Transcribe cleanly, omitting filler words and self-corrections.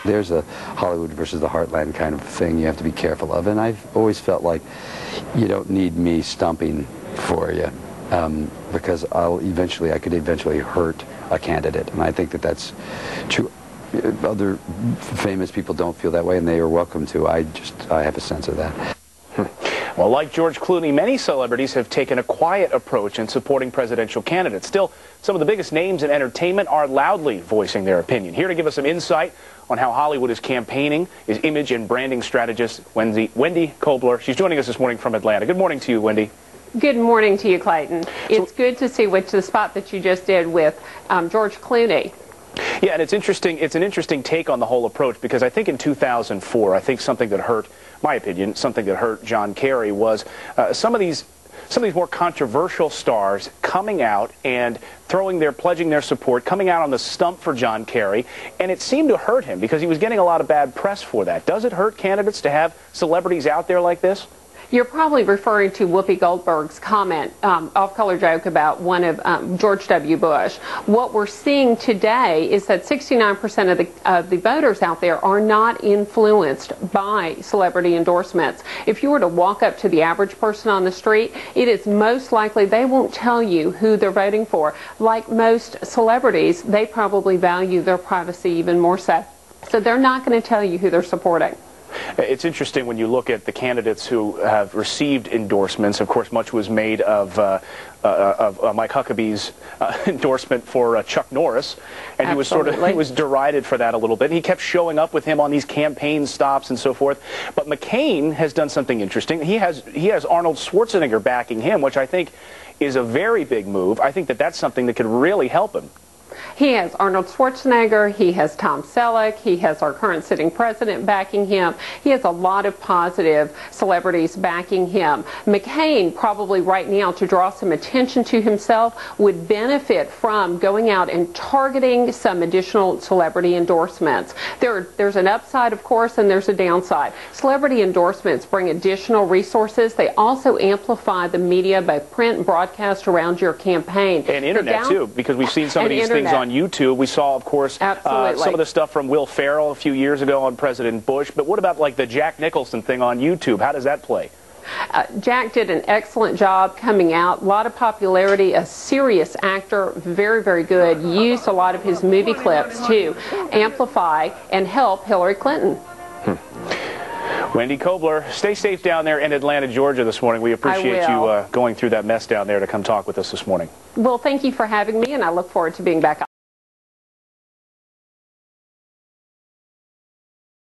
There's a Hollywood versus the Heartland kind of thing you have to be careful of, and I've always felt like you don't need me stumping for you, because I could eventually hurt a candidate, and I think that that's true. Other famous people don't feel that way, and they are welcome to. I have a sense of that. Well, like George Clooney, many celebrities have taken a quiet approach in supporting presidential candidates. Still, some of the biggest names in entertainment are loudly voicing their opinion. Here to give us some insight on how Hollywood is campaigning is image and branding strategist Wendy Kobler. She's joining us this morning from Atlanta. Good morning to you, Wendy. Good morning to you, Clayton. It's good to see the spot that you just did with George Clooney. Yeah, and it's interesting. It's an interesting take on the whole approach, because I think in 2004, I think something that hurt, my opinion, something that hurt John Kerry was some of these more controversial stars coming out and pledging their support, coming out on the stump for John Kerry, and it seemed to hurt him because he was getting a lot of bad press for that. Does it hurt candidates to have celebrities out there like this? You're probably referring to Whoopi Goldberg's comment, off-color joke about one of George W. Bush. What we're seeing today is that 69% of the voters out there are not influenced by celebrity endorsements. If you were to walk up to the average person on the street, it is most likely they won't tell you who they're voting for. Like most celebrities, they probably value their privacy even more so. So they're not going to tell you who they're supporting. It's interesting when you look at the candidates who have received endorsements. Of course, much was made of Mike Huckabee's endorsement for Chuck Norris, and he was derided for that a little bit. He kept showing up with him on these campaign stops and so forth. But McCain has done something interesting. He has Arnold Schwarzenegger backing him, which I think is a very big move. I think that that's something that could really help him. He has Arnold Schwarzenegger, he has Tom Selleck, he has our current sitting president backing him. He has a lot of positive celebrities backing him. McCain, probably right now, to draw some attention to himself, would benefit from going out and targeting some additional celebrity endorsements. There's an upside, of course, and there's a downside. Celebrity endorsements bring additional resources. They also amplify the media, both print and broadcast, around your campaign. And internet, too, because we've seen some of these things on YouTube. We saw, of course, some of the stuff from Will Ferrell a few years ago on President Bush. But what about like the Jack Nicholson thing on YouTube? How does that play? Jack did an excellent job coming out. A lot of popularity, a serious actor, very, very good. Used a lot of his movie clips to amplify and help Hillary Clinton. Wendy Kobler, stay safe down there in Atlanta, Georgia this morning. We appreciate you going through that mess down there to come talk with us this morning. Well, thank you for having me, and I look forward to being back on.